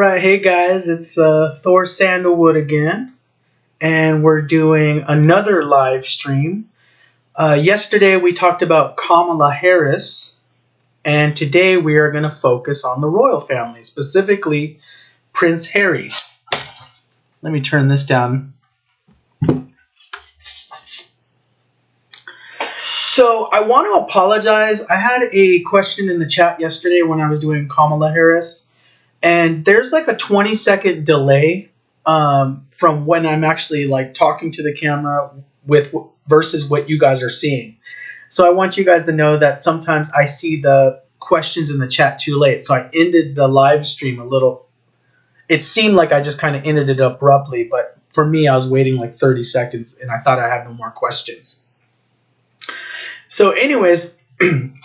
Alright, hey guys, it's Thor Sandalwood again, and we're doing another live stream. Yesterday we talked about Kamala Harris, and today we are going to focus on the royal family, specifically Prince Harry. Let me turn this down. So I want to apologize. I had a question in the chat yesterday when I was doing Kamala Harris. And there's like a 20-second delay from when I'm actually like talking to the camera with versus what you guys are seeing. So I want you guys to know that sometimes I see the questions in the chat too late. So I ended the live stream a little. It seemed like I just kind of ended it abruptly, but for me, I was waiting like 30 seconds and I thought I had no more questions. So anyways,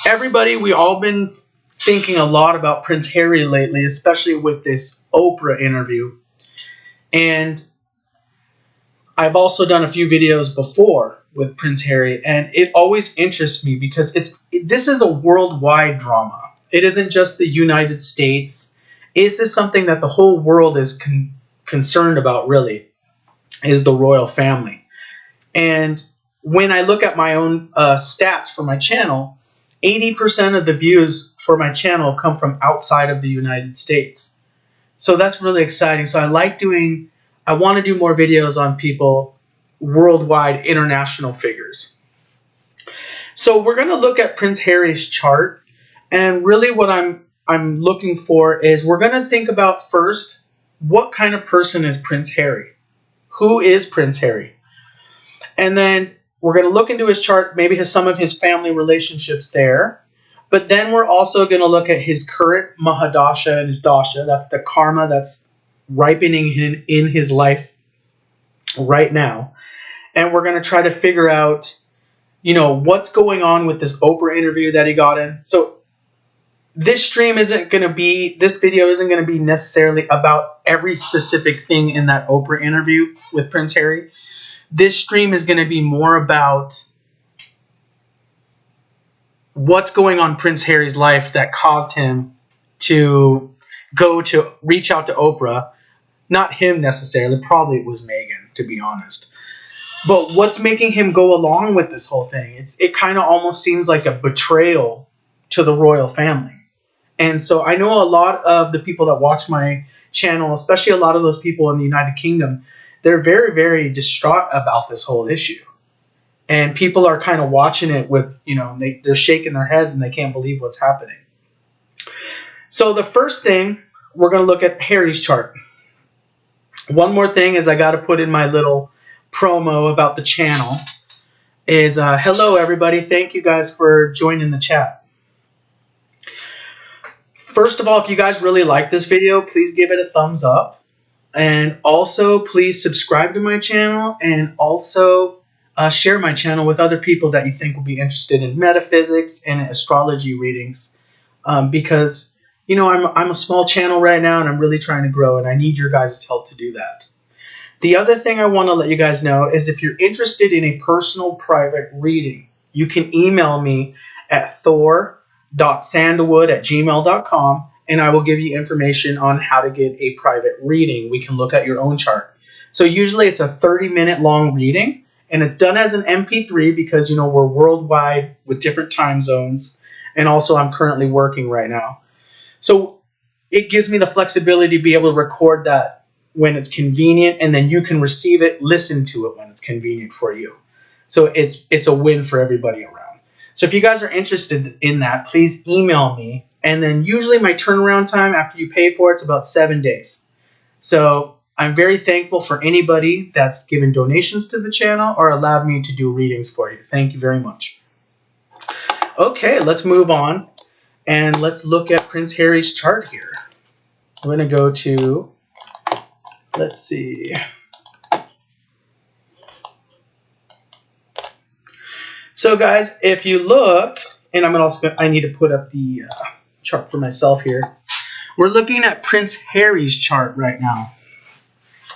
everybody, we all been thinking a lot about Prince Harry lately, especially with this Oprah interview. And I've also done a few videos before with Prince Harry, and it always interests me because this is a worldwide drama. It isn't just the United States. This is something that the whole world is concerned about, really, is the royal family. And when I look at my own stats for my channel, 80% of the views for my channel come from outside of the United States. So that's really exciting. So I want to do more videos on people, worldwide, international figures. So we're going to look at Prince Harry's chart. And really what I'm looking for is we're going to think about first, what kind of person is Prince Harry? Who is Prince Harry? And then we're going to look into his chart, maybe some of his family relationships there. But then we're also going to look at his current Mahadasha and his Dasha. That's the karma that's ripening in his life right now. And we're going to try to figure out, what's going on with this Oprah interview that he got in. So this video isn't going to be necessarily about every specific thing in that Oprah interview with Prince Harry. This stream is going to be more about what's going on in Prince Harry's life that caused him to reach out to Oprah. Not him necessarily. Probably it was Meghan, to be honest. But what's making him go along with this whole thing? It kind of almost seems like a betrayal to the royal family. And so I know a lot of the people that watch my channel, especially a lot of those people in the United Kingdom, they're very, very distraught about this whole issue. And people are kind of watching it with, they're shaking their heads and they can't believe what's happening. So the first thing, we're going to look at Harry's chart. One more thing is I got to put in my little promo about the channel is, hello everybody. Thank you guys for joining the chat. First of all, if you guys really like this video, please give it a thumbs up. And also, please subscribe to my channel and also share my channel with other people that you think will be interested in metaphysics and astrology readings. Because, I'm a small channel right now and I'm really trying to grow and I need your guys' help to do that. The other thing I want to let you guys know is if you're interested in a personal private reading, you can email me at thor.sandalwood@gmail.com. And I will give you information on how to get a private reading. We can look at your own chart. So usually it's a 30-minute long reading. And it's done as an MP3 because, we're worldwide with different time zones. And also I'm currently working right now. So it gives me the flexibility to be able to record that when it's convenient. And then you can receive it, listen to it when it's convenient for you. So it's a win for everybody around. So if you guys are interested in that, please email me. And then usually my turnaround time after you pay for it's about 7 days. So I'm very thankful for anybody that's given donations to the channel or allowed me to do readings for you. Thank you very much. Okay, let's move on. And let's look at Prince Harry's chart here. I'm going to go to, let's see. So guys, if you look, and I need to put up the chart for myself here. We're looking at Prince Harry's chart right now.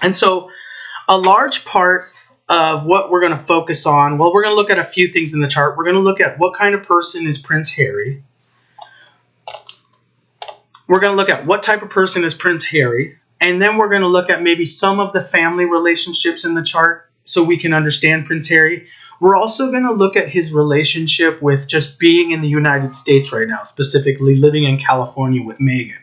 And so a large part of what we're going to focus on, well, we're going to look at a few things in the chart. We're going to look at what kind of person is Prince Harry. We're going to look at what type of person is Prince Harry. And then we're going to look at maybe some of the family relationships in the chart so we can understand Prince Harry. We're also going to look at his relationship with just being in the United States right now, specifically living in California with Meghan.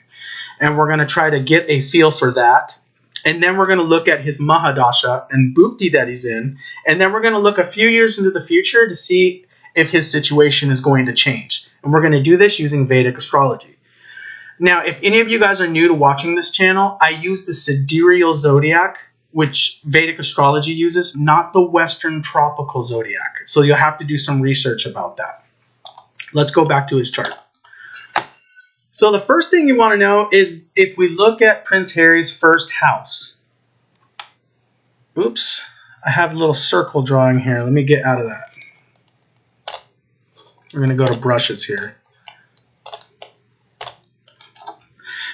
And we're going to try to get a feel for that. And then we're going to look at his Mahadasha and Bhukti that he's in. And then we're going to look a few years into the future to see if his situation is going to change. And we're going to do this using Vedic astrology. Now, if any of you guys are new to watching this channel, I use the sidereal zodiac, which Vedic astrology uses, not the Western tropical zodiac. So you'll have to do some research about that. Let's go back to his chart. So the first thing you want to know is if we look at Prince Harry's first house. Oops, I have a little circle drawing here. Let me get out of that. We're going to go to brushes here.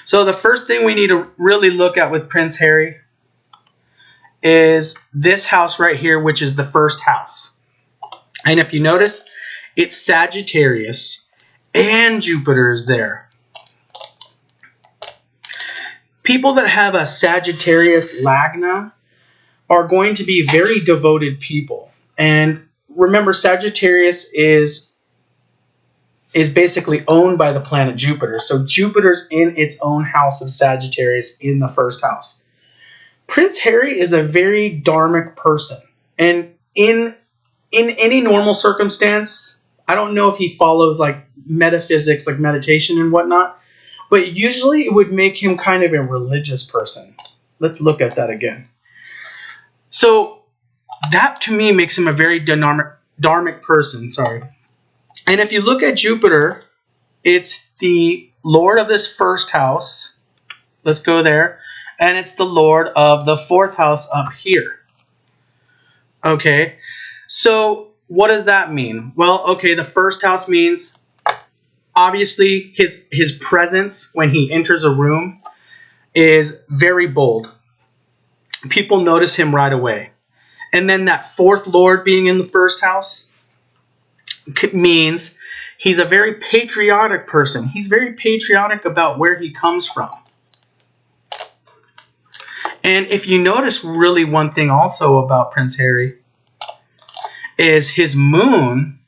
So the first thing we need to really look at with Prince Harry is this house right here, which is the first house. And if you notice, it's Sagittarius and Jupiter is there. People that have a Sagittarius Lagna are going to be very devoted people. And remember, Sagittarius is basically owned by the planet Jupiter. So Jupiter's in its own house of Sagittarius in the first house. Prince Harry is a very dharmic person. And in any normal circumstance, I don't know if he follows like metaphysics, like meditation and whatnot, but usually it would make him kind of a religious person. Let's look at that again. So that to me makes him a very dharmic person, sorry. And if you look at Jupiter, it's the Lord of this first house. Let's go there. And it's the Lord of the fourth house up here. Okay, so what does that mean? Well, okay, the first house means obviously his presence when he enters a room is very bold. People notice him right away. And then that fourth Lord being in the first house means he's a very patriotic person. He's very patriotic about where he comes from. And if you notice really one thing also about Prince Harry is his moon,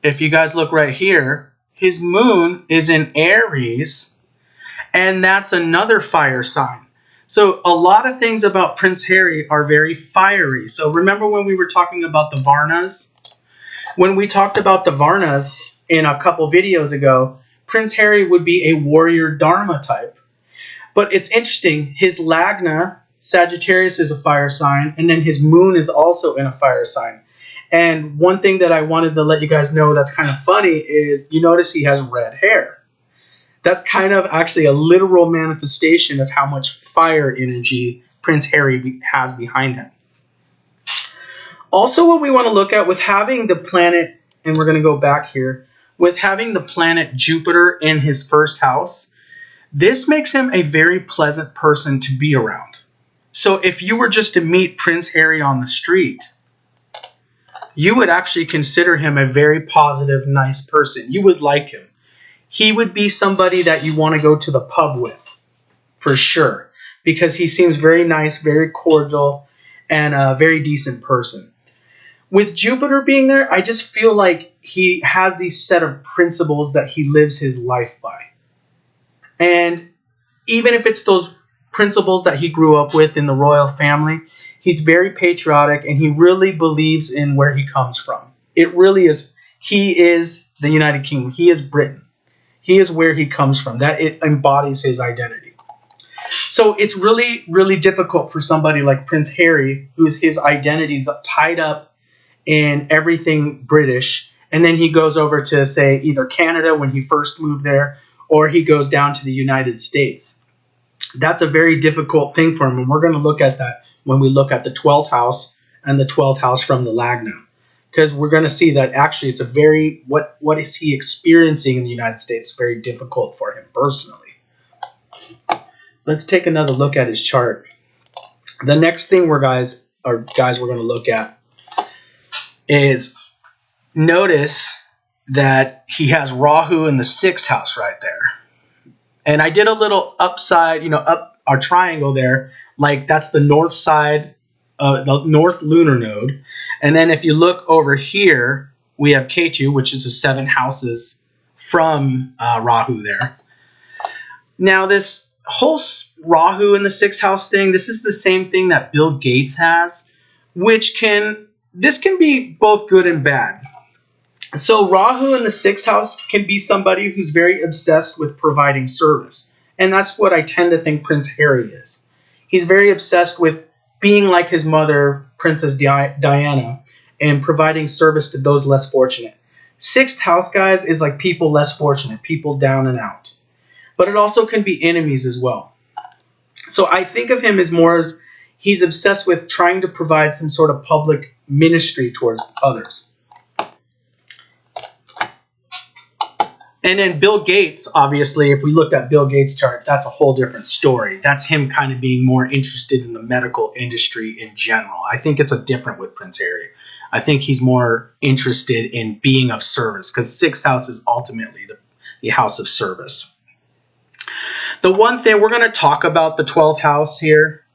if you guys look right here, his moon is in Aries, and that's another fire sign. So a lot of things about Prince Harry are very fiery. So remember when we were talking about the Varnas? When we talked about the Varnas in a couple videos ago, Prince Harry would be a warrior Dharma type. But it's interesting, his Lagna, Sagittarius, is a fire sign, and then his moon is also in a fire sign. And one thing that I wanted to let you guys know that's kind of funny is you notice he has red hair. That's kind of actually a literal manifestation of how much fire energy Prince Harry has behind him. Also, what we want to look at with having the planet, and we're going to go back here, with having the planet Jupiter in his first house, this makes him a very pleasant person to be around. So if you were just to meet Prince Harry on the street, you would actually consider him a very positive, nice person. You would like him. He would be somebody that you want to go to the pub with, for sure, because he seems very nice, very cordial, and a very decent person. With Jupiter being there, I just feel like he has these set of principles that he lives his life by. And even if it's those principles that he grew up with in the royal family, he's very patriotic and he really believes in where he comes from. It really is, he is the United Kingdom. He is Britain. He is where he comes from. That it embodies his identity. So it's really, really difficult for somebody like Prince Harry, whose his identity is tied up in everything British, and then he goes over to, say, either Canada when he first moved there, or he goes down to the United States. That's a very difficult thing for him, and we're going to look at that when we look at the 12th house and the 12th house from the Lagna. Because we're going to see that actually it's a very, what is he experiencing in the United States, very difficult for him personally. Let's take another look at his chart. The next thing we're going to look at is notice that he has Rahu in the 6th house right there. And I did a little upside, up our triangle there. Like that's the north side, the north lunar node. And then if you look over here, we have Ketu, which is the 7 houses from Rahu there. Now this whole Rahu in the 6th house thing, this is the same thing that Bill Gates has, this can be both good and bad. So Rahu in the 6th house can be somebody who's very obsessed with providing service. And that's what I tend to think Prince Harry is. He's very obsessed with being like his mother, Princess Diana, and providing service to those less fortunate. 6th house, guys, is like people less fortunate, people down and out. But it also can be enemies as well. So I think of him as more as he's obsessed with trying to provide some sort of public ministry towards others. And then Bill Gates, obviously, if we looked at Bill Gates' chart, that's a whole different story. That's him kind of being more interested in the medical industry in general. I think it's a different with Prince Harry. I think he's more interested in being of service because 6th house is ultimately the house of service. The one thing, we're going to talk about the 12th house here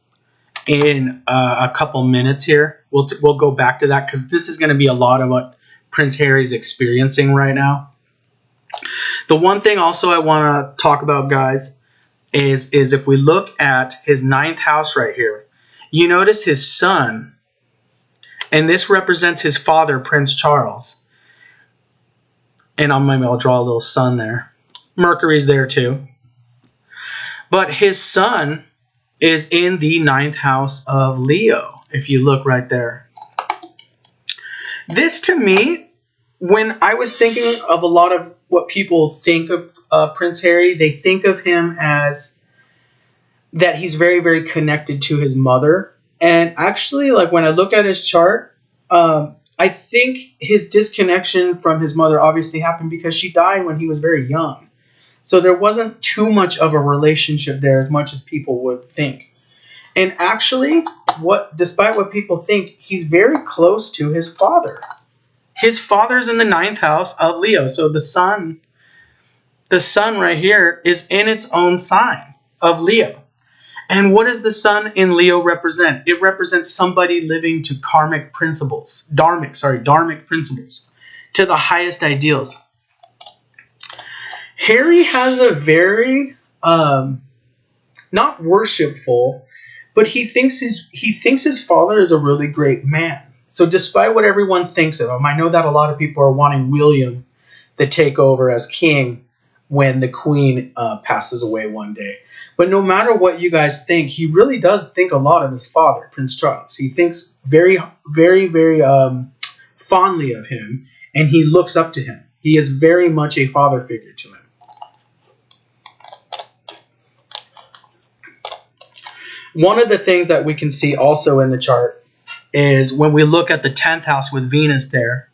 in a couple minutes here. We'll go back to that because this is going to be a lot of what Prince Harry's experiencing right now. The one thing also I want to talk about, guys, is if we look at his 9th house right here, you notice his sun, and this represents his father, Prince Charles. And I'll draw a little sun there. Mercury's there too. But his sun is in the 9th house of Leo, if you look right there. This, to me, when I was thinking of a lot of what people think of Prince Harry, they think of him as that he's very, very connected to his mother. And actually, like when I look at his chart, I think his disconnection from his mother obviously happened because she died when he was very young. So there wasn't too much of a relationship there as much as people would think. And actually, despite what people think, he's very close to his father. His father's in the 9th house of Leo. So the sun right here is in its own sign of Leo. And what does the sun in Leo represent? It represents somebody living to dharmic principles, to the highest ideals. Harry has a very, not worshipful, but he thinks his father is a really great man. So despite what everyone thinks of him, I know that a lot of people are wanting William to take over as king when the queen passes away one day. But no matter what you guys think, he really does think a lot of his father, Prince Charles. He thinks very, very, very fondly of him, and he looks up to him. He is very much a father figure to him. One of the things that we can see also in the chart is when we look at the 10th house with Venus there.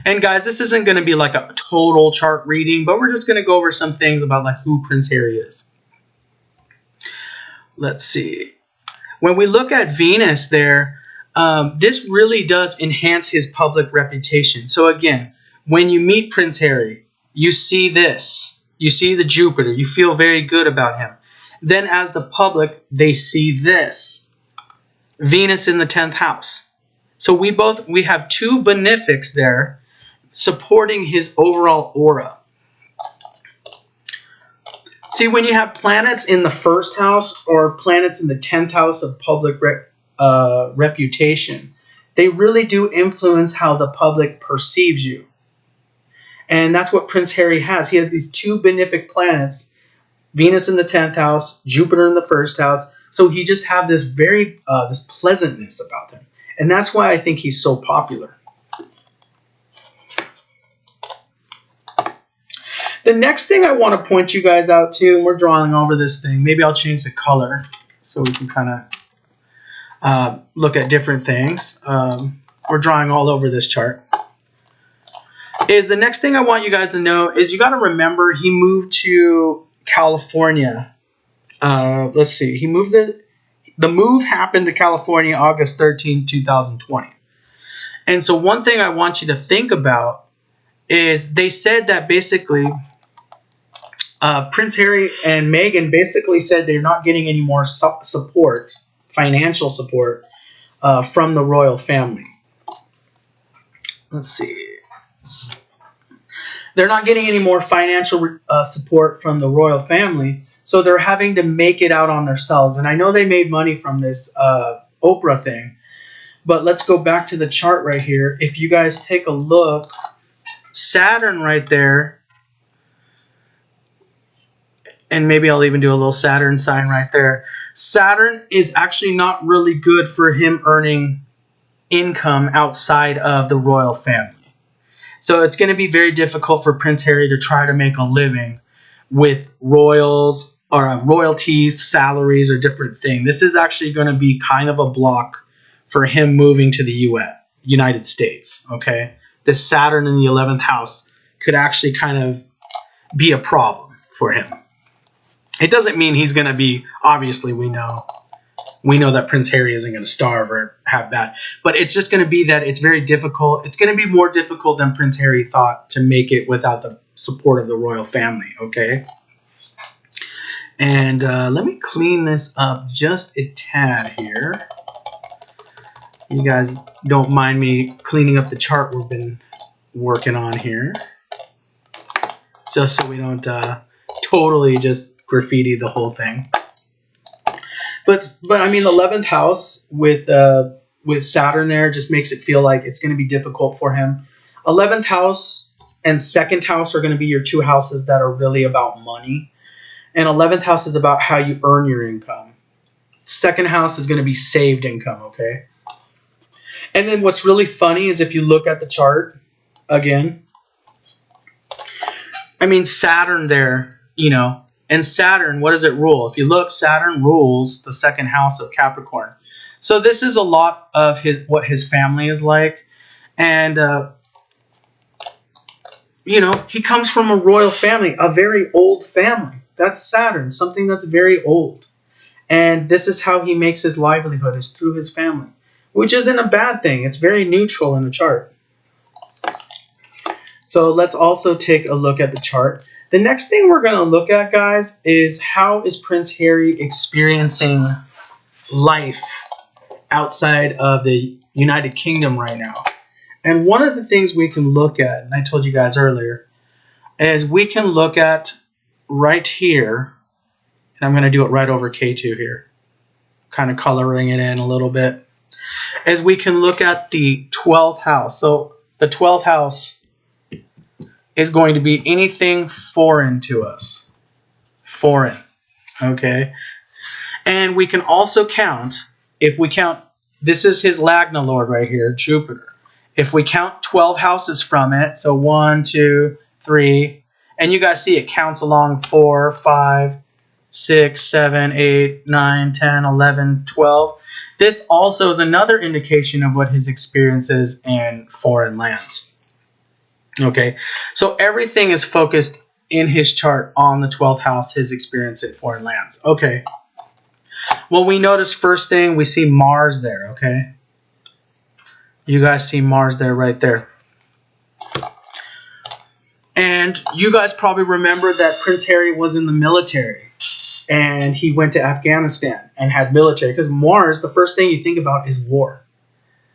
And guys, this isn't going to be like a total chart reading, but we're just going to go over some things about like who Prince Harry is. Let's see. When we look at Venus there, this really does enhance his public reputation. So again, when you meet Prince Harry, you see this. You see the Jupiter. You feel very good about him. Then as the public, they see this. Venus in the 10th house. So we have 2 benefics there supporting his overall aura. See, when you have planets in the 1st house or planets in the 10th house of public reputation, they really do influence how the public perceives you. And that's what Prince Harry has. He has these 2 benefic planets, Venus in the 10th house, Jupiter in the 1st house. So he just have this very this pleasantness about him. And that's why I think he's so popular. The next thing I want to point you guys out to, and we're drawing over this thing. Maybe I'll change the color so we can kind of look at different things. We're drawing all over this chart. Is the next thing I want you guys to know is you got to remember he moved to California. Let's see. He moved the move happened to California August 13, 2020. And so one thing I want you to think about is they said that basically Prince Harry and Meghan basically said they're not getting any more support, financial support, from the royal family. Let's see. They're not getting any more financial support from the royal family, so they're having to make it out on themselves. And I know they made money from this Oprah thing, but let's go back to the chart right here. If you guys take a look, Saturn right there, and maybe I'll even do a little Saturn sign right there. Saturn is actually not really good for him earning income outside of the royal family. So it's going to be very difficult for Prince Harry to try to make a living with royals or royalties, salaries, or different things. This is actually going to be kind of a block for him moving to the United States. Okay, this Saturn in the 11th house could actually kind of be a problem for him. It doesn't mean he's going to be, obviously we know that Prince Harry isn't going to starve or have that. But it's just going to be that it's very difficult. It's going to be more difficult than Prince Harry thought to make it without the support of the royal family, okay? And let me clean this up just a tad here. You guys don't mind me cleaning up the chart we've been working on here. Just so we don't totally just graffiti the whole thing. But I mean, the 11th house with Saturn there just makes it feel like it's going to be difficult for him. 11th house and 2nd house are going to be your two houses that are really about money. And 11th house is about how you earn your income. 2nd house is going to be saved income, okay? And then what's really funny is if you look at the chart again, I mean, Saturn there, you know, and Saturn, what does it rule? If you look, Saturn rules the 2nd house of Capricorn. So this is a lot of what his family is like. And, you know, he comes from a royal family, a very old family. That's Saturn, something that's very old. And this is how he makes his livelihood, is through his family, which isn't a bad thing. It's very neutral in the chart. So let's also take a look at the chart. The next thing we're going to look at, guys, is how is Prince Harry experiencing life outside of the United Kingdom right now. And one of the things we can look at, and I told you guys earlier, is we can look at right here, and I'm going to do it right over K2 here, kind of coloring it in a little bit, as we can look at the 12th house. So the 12th house is going to be anything foreign to us. Foreign. Okay? And we can also count, if we count, this is his Lagna Lord right here, Jupiter. If we count 12 houses from it, so 1, 2, 3, and you guys see it counts along 4, 5, 6, 7, 8, 9, 10, 11, 12. This also is another indication of what his experience is in foreign lands. Okay, so everything is focused in his chart on the 12th house, his experience in foreign lands. Okay, well, we notice first thing, we see Mars there, okay? You guys see Mars there, right there. And you guys probably remember that Prince Harry was in the military. And he went to Afghanistan and had military. Because Mars, the first thing you think about is war.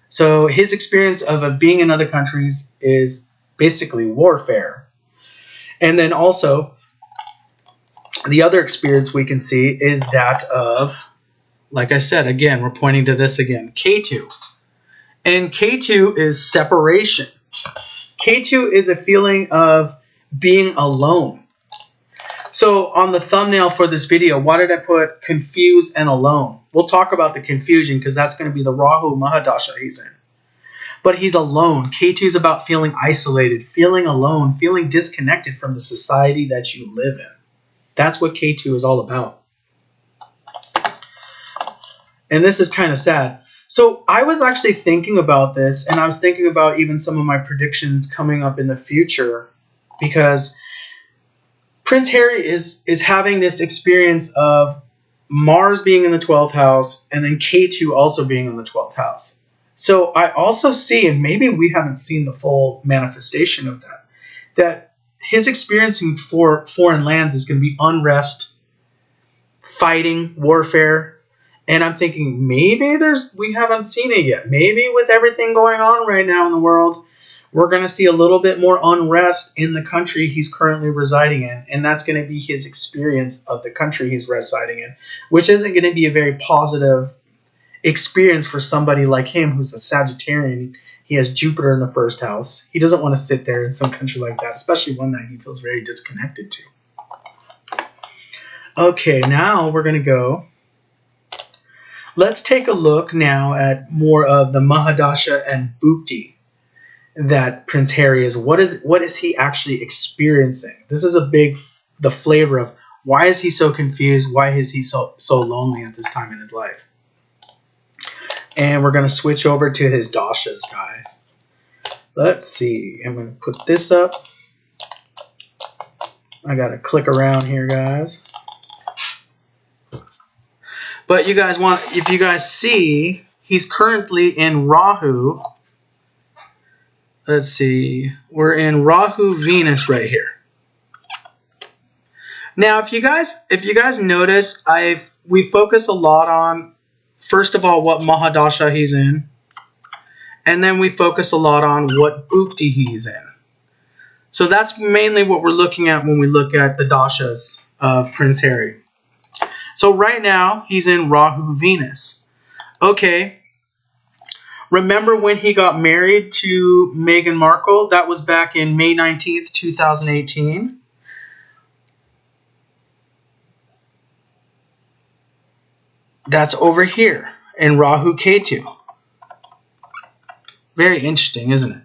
So his experience of being in other countries is basically warfare. And then also, the other experience we can see is that of, like I said, again, we're pointing to this again, K2. And K2 is separation. K2 is a feeling of being alone. So on the thumbnail for this video, why did I put confused and alone? We'll talk about the confusion because that's going to be the Rahu Mahadasha he's in. But he's alone. K2 is about feeling isolated, feeling alone, feeling disconnected from the society that you live in. That's what K2 is all about. And this is kind of sad. So I was actually thinking about this, and I was thinking about even some of my predictions coming up in the future, because Prince Harry is having this experience of Mars being in the 12th house and then K2 also being in the 12th house. So I also see, and maybe we haven't seen the full manifestation of that his experiencing for foreign lands is going to be unrest, fighting, warfare. And I'm thinking maybe we haven't seen it yet. Maybe with everything going on right now in the world, we're going to see a little bit more unrest in the country he's currently residing in. And that's going to be his experience of the country he's residing in, which isn't going to be a very positive experience for somebody like him who's a Sagittarian. He has Jupiter in the first house. He doesn't want to sit there in some country like that, especially one that he feels very disconnected to. Okay, now we're going to go. Let's take a look now at more of the Mahadasha and Bhukti that Prince Harry is. What is he actually experiencing? This is the flavor of why is he so confused? Why is he so lonely at this time in his life? And we're going to switch over to his dashas, guys. Let's see. I'm going to put this up. I got to click around here, guys. But if you guys see, he's currently in Rahu. Let's see. We're in Rahu Venus right here. Now, if you guys notice, we focus a lot on, first of all, what Mahadasha he's in. And then we focus a lot on what Bhukti he's in. So that's mainly what we're looking at when we look at the dashas of Prince Harry. So right now, he's in Rahu Venus. Okay. Remember when he got married to Meghan Markle? That was back in May 19th, 2018. That's over here in Rahu Ketu. Very interesting, isn't it?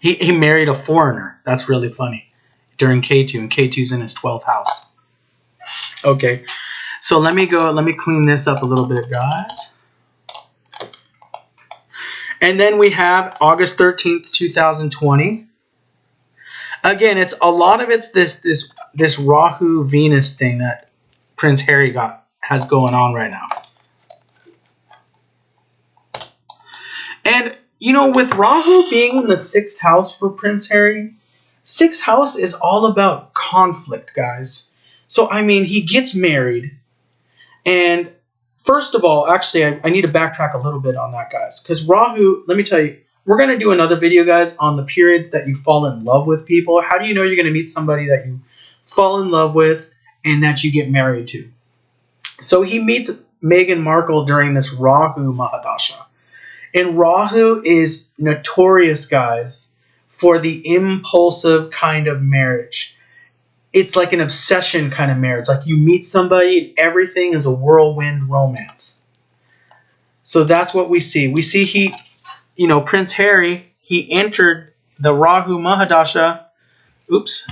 He married a foreigner. That's really funny. During Ketu, and Ketu's in his 12th house. Okay, so let me clean this up a little bit, guys. And then we have August 13th, 2020. Again, it's this Rahu Venus thing that Prince Harry has going on right now. And with Rahu being in the 6th house for Prince Harry, 6th house is all about conflict, guys. So, he gets married. And first of all, actually, I need to backtrack a little bit on that, guys. Because Rahu, let me tell you, we're going to do another video, guys, on the periods that you fall in love with people. How do you know you're going to meet somebody that you fall in love with and that you get married to? So he meets Meghan Markle during this Rahu Mahadasha. And Rahu is notorious, guys, for the impulsive kind of marriage. It's like an obsession kind of marriage. Like you meet somebody and everything is a whirlwind romance. So that's what we see. We see Prince Harry, he entered the Rahu Mahadasha. Oops.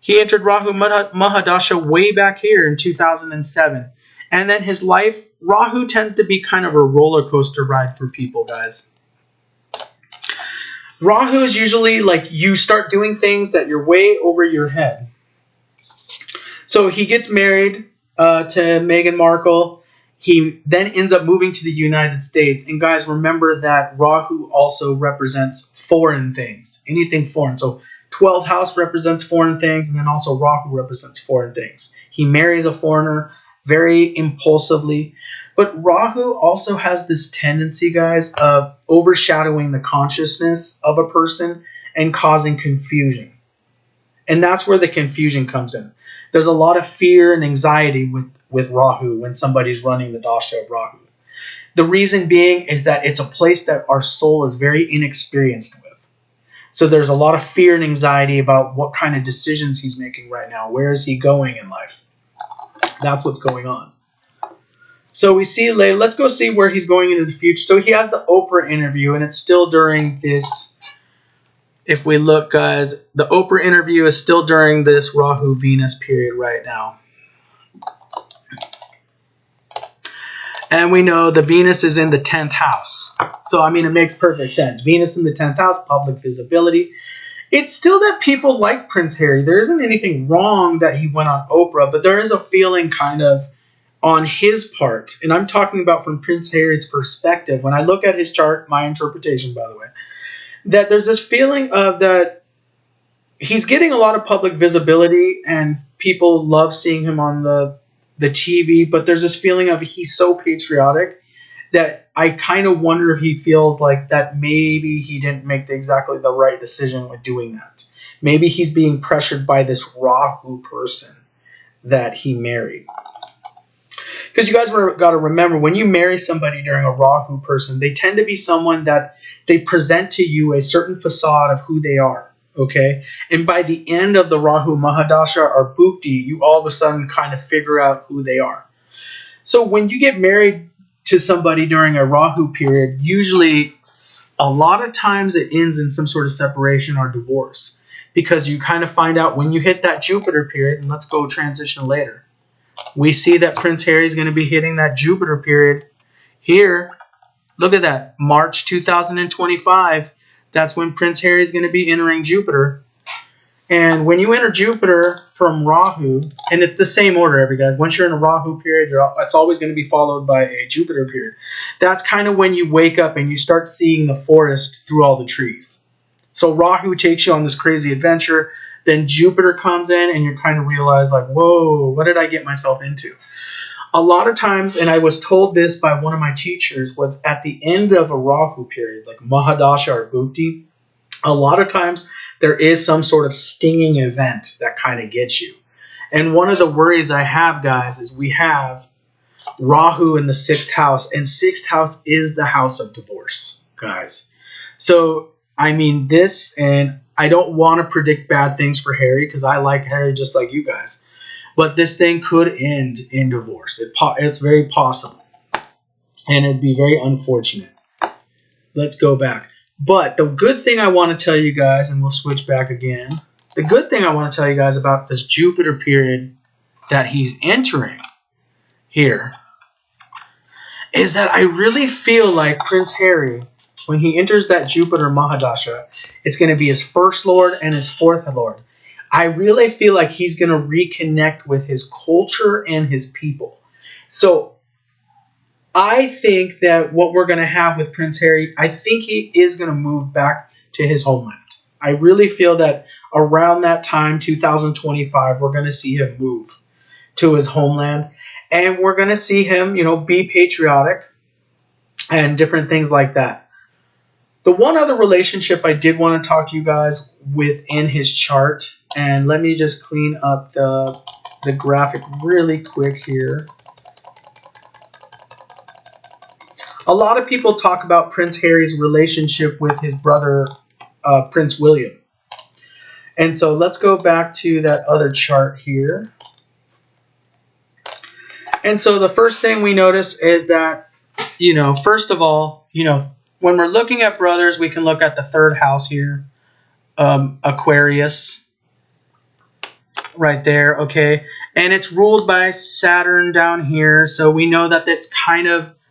He entered Rahu Mahadasha way back here in 2007. And then his life, Rahu tends to be kind of a roller coaster ride for people, guys. Rahu is usually like you start doing things that you're way over your head. So he gets married to Meghan Markle. He then ends up moving to the United States. And guys, remember that Rahu also represents foreign things. Anything foreign. So 12th house represents foreign things. And then also Rahu represents foreign things. He marries a foreigner very impulsively. But Rahu also has this tendency, guys, of overshadowing the consciousness of a person and causing confusion. And that's where the confusion comes in. There's a lot of fear and anxiety with Rahu when somebody's running the dasha of Rahu. The reason being is that it's a place that our soul is very inexperienced with. So there's a lot of fear and anxiety about what kind of decisions he's making right now. Where is he going in life? That's what's going on. So we see later, let's go see where he's going into the future. So he has the Oprah interview, and it's still during this, if we look, guys, the Oprah interview is still during this Rahu Venus period right now. And we know the Venus is in the 10th house. So, it makes perfect sense. Venus in the 10th house, public visibility. It's still that people like Prince Harry. There isn't anything wrong that he went on Oprah, but there is a feeling kind of on his part, and I'm talking about from Prince Harry's perspective, when I look at his chart, my interpretation, by the way, that there's this feeling of that he's getting a lot of public visibility, and people love seeing him on the TV, but there's this feeling of he's so patriotic that I kind of wonder if he feels like that maybe he didn't make exactly the right decision with doing that. Maybe he's being pressured by this Rahu person that he married. Because you guys got to remember, when you marry somebody during a Rahu person, they tend to be someone that they present to you a certain facade of who they are, okay? And by the end of the Rahu Mahadasha or Bhukti, you all of a sudden kind of figure out who they are. So when you get married to somebody during a Rahu period, usually a lot of times it ends in some sort of separation or divorce, because you kind of find out when you hit that Jupiter period, and let's go transition later. We see that Prince Harry is going to be hitting that Jupiter period here. Look at that, March 2025. That's when Prince Harry is going to be entering Jupiter. And when you enter Jupiter from Rahu, and it's the same order, every guys. Once you're in a Rahu period, it's always going to be followed by a Jupiter period. That's kind of when you wake up and you start seeing the forest through all the trees. So Rahu takes you on this crazy adventure. Then Jupiter comes in and you kind of realize like, whoa, what did I get myself into? A lot of times, and I was told this by one of my teachers, was at the end of a Rahu period, like Mahadasha or Bhukti, a lot of times there is some sort of stinging event that kind of gets you. And one of the worries I have, guys, is we have Rahu in the 6th house, and 6th house is the house of divorce, guys. So, I mean, this, and I don't want to predict bad things for Harry, because I like Harry just like you guys. But this thing could end in divorce. It's very possible. And it'd be very unfortunate. Let's go back. But the good thing I want to tell you guys, and we'll switch back again. The good thing I want to tell you guys about this Jupiter period that he's entering here is that I really feel like Prince Harry, when he enters that Jupiter Mahadasha, it's going to be his 1st lord and his 4th lord. I really feel like he's going to reconnect with his culture and his people. So I think that what we're going to have with Prince Harry, I think he is going to move back to his homeland. I really feel that around that time, 2025, we're going to see him move to his homeland. And we're going to see him, be patriotic and different things like that. The one other relationship I did want to talk to you guys within his chart, and let me just clean up the graphic really quick here. A lot of people talk about Prince Harry's relationship with his brother, Prince William. And so let's go back to that other chart here. And so the first thing we notice is that, first of all, when we're looking at brothers, we can look at the 3rd house here, Aquarius, right there, okay? And it's ruled by Saturn down here, so we know that it's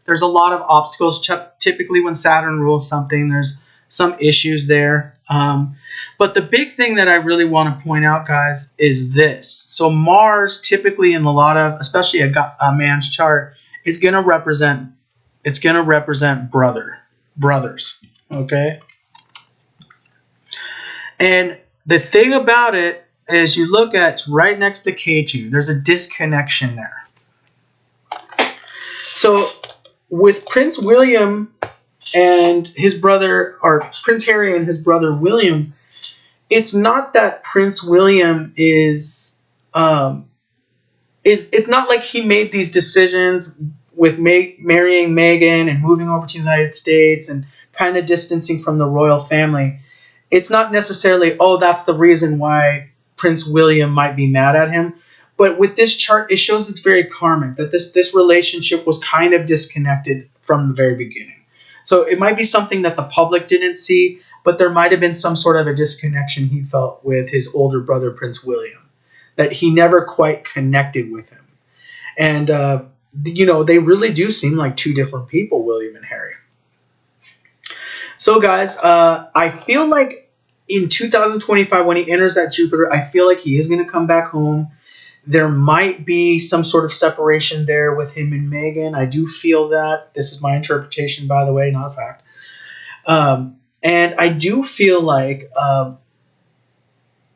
there's a lot of obstacles. Typically when Saturn rules something, there's some issues there. But the big thing that I really want to point out, guys, is this. So Mars, typically in a lot of, especially a man's chart, is going to represent, brothers, okay? And the thing about it is, you look at, it's right next to K2. There's a disconnection there. So with Prince William and his brother, or Prince Harry and his brother William, it's not that Prince William is it's not like he made these decisions with marrying Meghan and moving over to the United States and kind of distancing from the royal family. It's not necessarily, oh, that's the reason why Prince William might be mad at him. But with this chart, it shows it's very karmic, that this relationship was kind of disconnected from the very beginning. So it might be something that the public didn't see, but there might have been some sort of a disconnection he felt with his older brother, Prince William, that he never quite connected with him. And, they really do seem like two different people, William and Harry. So, guys, I feel like in 2025, when he enters that Jupiter, I feel like he is going to come back home. There might be some sort of separation there with him and Meghan. I do feel that. This is my interpretation, by the way, not a fact. And I do feel like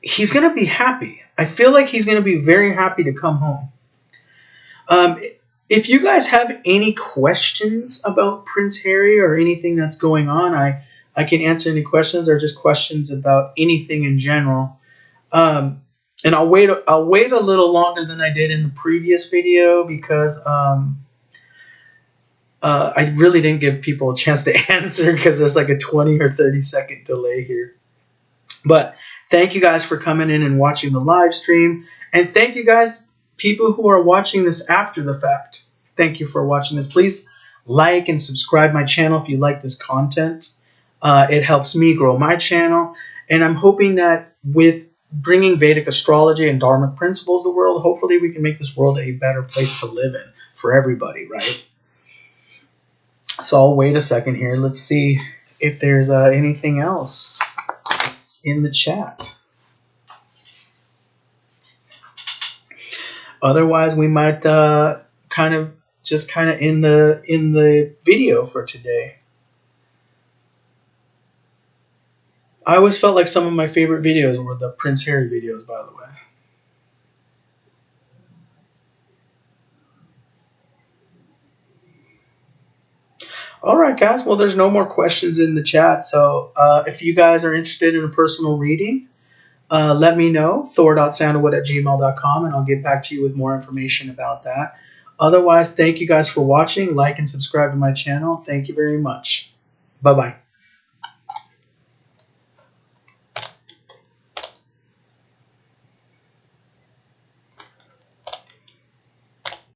he's going to be happy. I feel like he's going to be very happy to come home. If you guys have any questions about Prince Harry or anything that's going on, I can answer any questions, or just questions about anything in general. And I'll wait a little longer than I did in the previous video, because I really didn't give people a chance to answer, because there's like a 20 or 30-second delay here. But thank you guys for coming in and watching the live stream. And thank you guys, people who are watching this after the fact. Thank you for watching this. Please like and subscribe my channel if you like this content. It helps me grow my channel. And I'm hoping that with bringing Vedic astrology and Dharmic principles to the world, hopefully we can make this world a better place to live in for everybody, right? So I'll wait a second here. Let's see if there's anything else in the chat. Otherwise, we might kind of end the video for today. I always felt like some of my favorite videos were the Prince Harry videos, by the way. All right, guys. Well, there's no more questions in the chat. So if you guys are interested in a personal reading, let me know. Thor.sandalwood@gmail.com, and I'll get back to you with more information about that. Otherwise, thank you guys for watching. Like and subscribe to my channel. Thank you very much. Bye-bye.